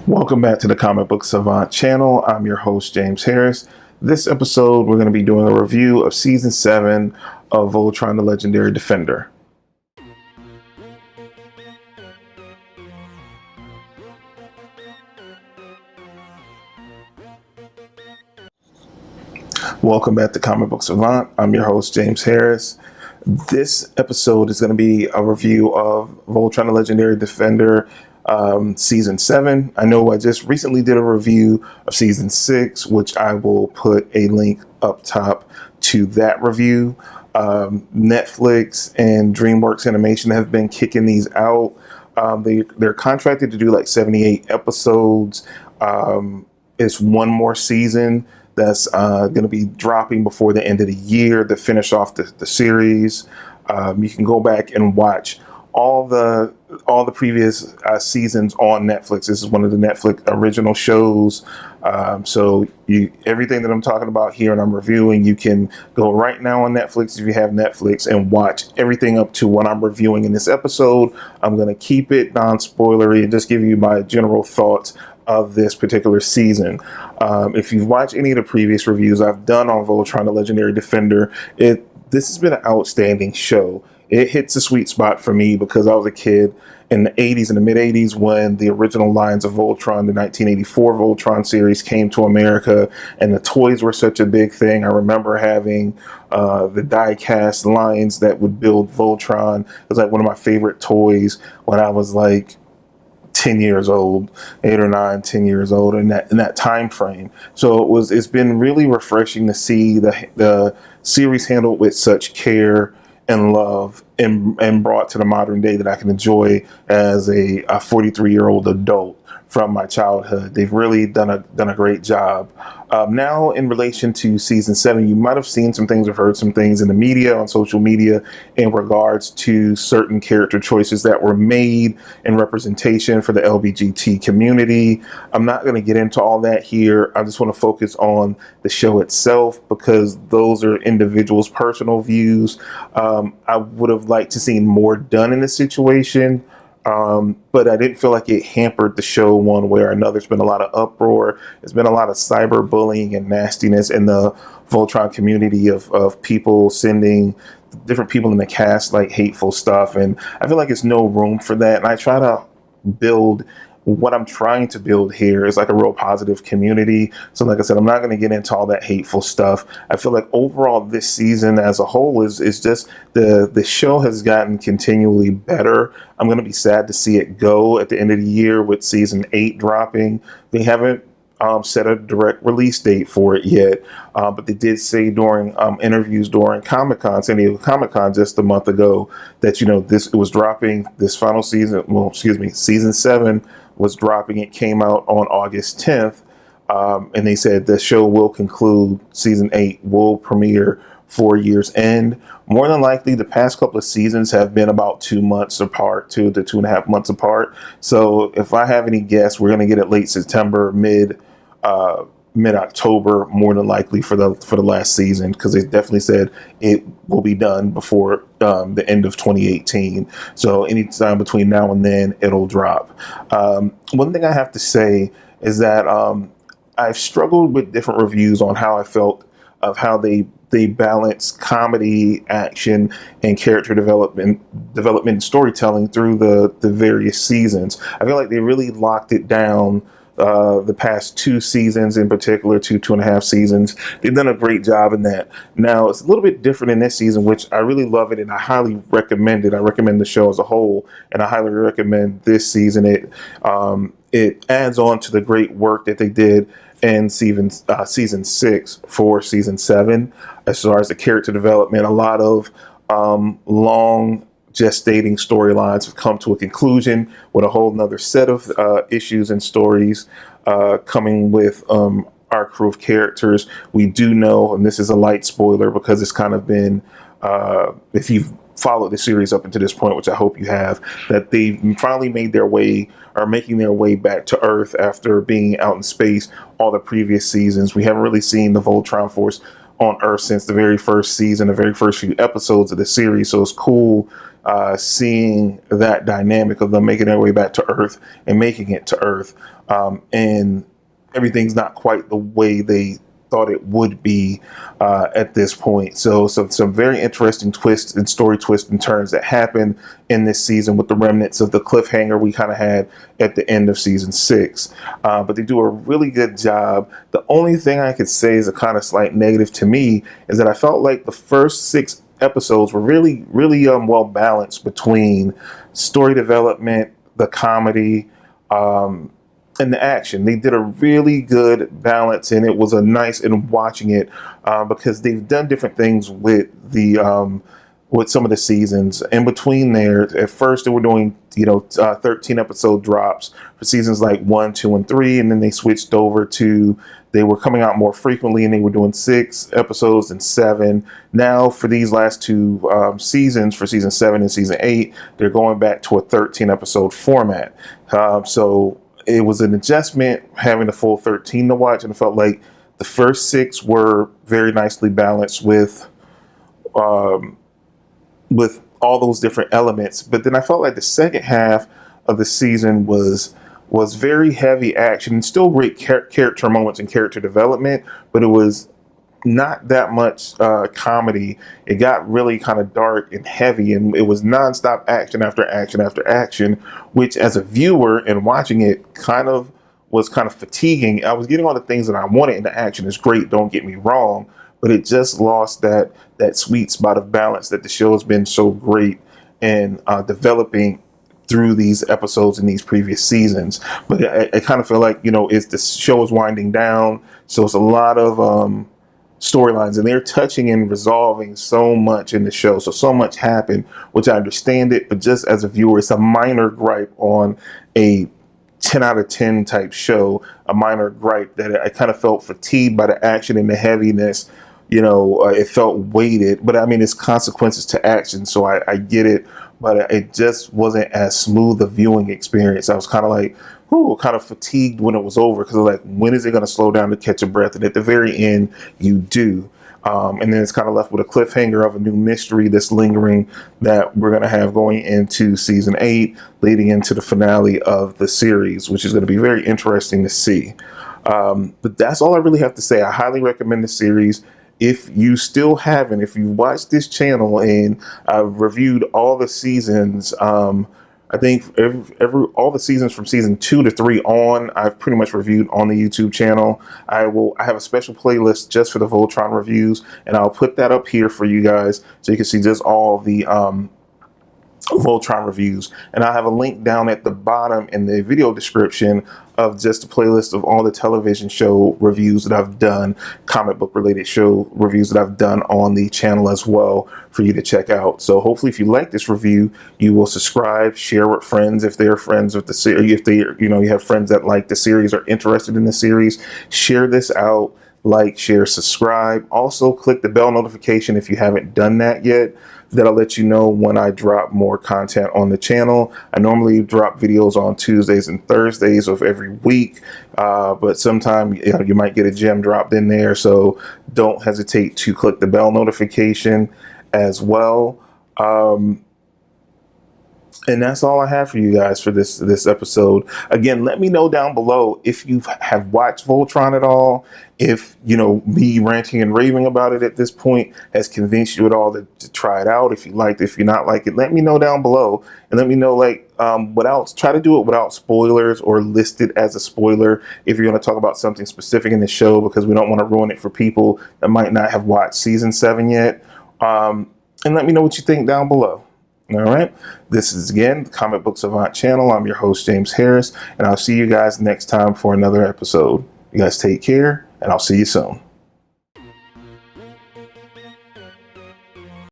Welcome back to the Comic Book Savant channel. I'm your host, James Harris. This episode, we're going to be doing a review of Season 7 of Voltron, the Legendary Defender. Welcome back to Comic Book Savant. I'm your host, James Harris. This episode is going to be a review of Voltron, the Legendary Defender, Season 7. I know I just recently did a review of Season 6, which I will put a link up top to that review. Netflix and Dreamworks Animation have been kicking these out. They're contracted to do like 78 episodes. It's one more season that's going to be dropping before the end of the year to finish off the series. You can go back and watch all the previous seasons on Netflix. This is one of the Netflix original shows. So everything that I'm talking about here and I'm reviewing, you can go right now on Netflix if you have Netflix and watch everything up to what I'm reviewing in this episode. I'm going to keep it non-spoilery and just give you my general thoughts of this particular season. If you've watched any of the previous reviews I've done on Voltron, the Legendary Defender, this has been an outstanding show. It hits a sweet spot for me because I was a kid in the 80s, in the mid 80s, when the original lines of Voltron, the 1984 Voltron series, came to America, and the toys were such a big thing. I remember having the die-cast lines that would build Voltron. It was like one of my favorite toys when I was like 10 years old, 8 or 9, 10 years old in that time frame. So it's been really refreshing to see the series handled with such care and love and brought to the modern day that I can enjoy as a 43-year-old adult from my childhood. They've really done a great job. Now, in relation to Season 7, you might have seen some things or heard some things in the media, on social media, in regards to certain character choices that were made in representation for the LGBT community. I'm not going to get into all that here. I just want to focus on the show itself because those are individuals' personal views. I would have liked to see more done in this situation. But I didn't feel like it hampered the show one way or another. There's been a lot of uproar. There's been a lot of cyberbullying and nastiness in the Voltron community of people sending different people in the cast like hateful stuff. And I feel like it's no room for that. And I try to build what I'm trying to build here is like a real positive community. So like I said, I'm not going to get into all that hateful stuff. I feel like overall this season as a whole is just the show has gotten continually better. I'm going to be sad to see it go at the end of the year with Season 8 dropping. They haven't set a direct release date for it yet, but they did say during interviews during Comic-Con, San Diego Comic-Con just a month ago, that it was dropping this final season. Well, excuse me, Season 7 was dropping. It came out on August 10th, and they said the show will conclude. Season 8 will premiere for year's end. More than likely, the past couple of seasons have been about 2 months apart, 2 to 2.5 months apart. So if I have any guess, we're going to get it late September, mid-October, more than likely for the last season, because they definitely said it will be done before the end of 2018. So anytime between now and then, it'll drop. One thing I have to say is that I've struggled with different reviews on how I felt of how they balance comedy, action, and character development and storytelling through the various seasons. I feel like they really locked it down the past 2 seasons, in particular, 2.5 seasons. They've done a great job in that. Now, it's a little bit different in this season, which I really love it, and I highly recommend it. I recommend the show as a whole, and I highly recommend this season. It adds on to the great work that they did in Season 6 for Season 7. As far as the character development, a lot of long gestating storylines have come to a conclusion with a whole nother set of issues and stories coming with our crew of characters. We do know, and this is a light spoiler because it's kind of been, if you've followed the series up until this point, which I hope you have, that they've finally made their way, are making their way back to Earth after being out in space all the previous seasons. We haven't really seen the Voltron Force on Earth since the very first season, the very first few episodes of the series. So it's cool seeing that dynamic of them making their way back to Earth and making it to Earth. And everything's not quite the way they thought it would be at this point. So some very interesting twists and story twists and turns that happen in this season with the remnants of the cliffhanger we kind of had at the end of season 6. But they do a really good job. The only thing I could say is a kind of slight negative to me is that I felt like the first 6 episodes were really well balanced between story development, the comedy, and the action. They did a really good balance, and it was a nice in watching it because they've done different things with the with some of the seasons. In between there, at first they were doing 13 episode drops for seasons like 1, 2, and 3, and then they switched over to they were coming out more frequently, and they were doing 6 episodes and 7. Now for these last 2 seasons, for season 7 and season 8, they're going back to a 13 episode format. So it was an adjustment having the full 13 to watch, and it felt like the first 6 were very nicely balanced with all those different elements. But then I felt like the second half of the season was very heavy action and still great character moments and character development, but it was not that much comedy. It got really kind of dark and heavy, and it was nonstop action after action after action, which as a viewer and watching it was kind of fatiguing. I was getting all the things that I wanted, and the action is great, don't get me wrong, but it just lost that sweet spot of balance that the show has been so great in developing through these episodes in these previous seasons. But I kind of feel like, the show is winding down, so it's a lot of storylines, and they're touching and resolving so much in the show. So much happened, which I understand it, but just as a viewer, it's a minor gripe on a 10 out of 10 type show, a minor gripe that I kind of felt fatigued by the action and the heaviness. It felt weighted, but I mean, it's consequences to action, so I get it, but it just wasn't as smooth a viewing experience. I was kind of like, kind of fatigued when it was over, because like, when is it going to slow down to catch a breath? And at the very end, you do. And then it's kind of left with a cliffhanger of a new mystery that's lingering that we're going to have going into season 8, leading into the finale of the series, which is going to be very interesting to see. But that's all I really have to say. I highly recommend the series. If you still haven't, if you've watched this channel and I've reviewed all the seasons, I think all the seasons from season 2 to 3 on, I've pretty much reviewed on the YouTube channel. I have a special playlist just for the Voltron reviews, and I'll put that up here for you guys so you can see just all the Voltron reviews. And I have a link down at the bottom in the video description of just a playlist of all the television show reviews that I've done, comic book related show reviews that I've done on the channel as well for you to check out. So hopefully if you like this review, you will subscribe, share with friends if they're friends with the series, if they, you have friends that like the series or interested in the series, share this out, like, share, subscribe. Also click the bell notification if you haven't done that yet. That'll let you know when I drop more content on the channel. I normally drop videos on Tuesdays and Thursdays of every week, but sometimes you might get a gem dropped in there, so don't hesitate to click the bell notification as well. And that's all I have for you guys for this episode. Again, let me know down below if you have watched Voltron at all. If, me ranting and raving about it at this point has convinced you at all to try it out. If you liked it, if you're not like it, let me know down below. And let me know, try to do it without spoilers or list it as a spoiler if you're going to talk about something specific in the show, because we don't want to ruin it for people that might not have watched season 7 yet. And let me know what you think down below. All right. This is, again, the Comic Book Savant channel. I'm your host, James Harris, and I'll see you guys next time for another episode. You guys take care, and I'll see you soon.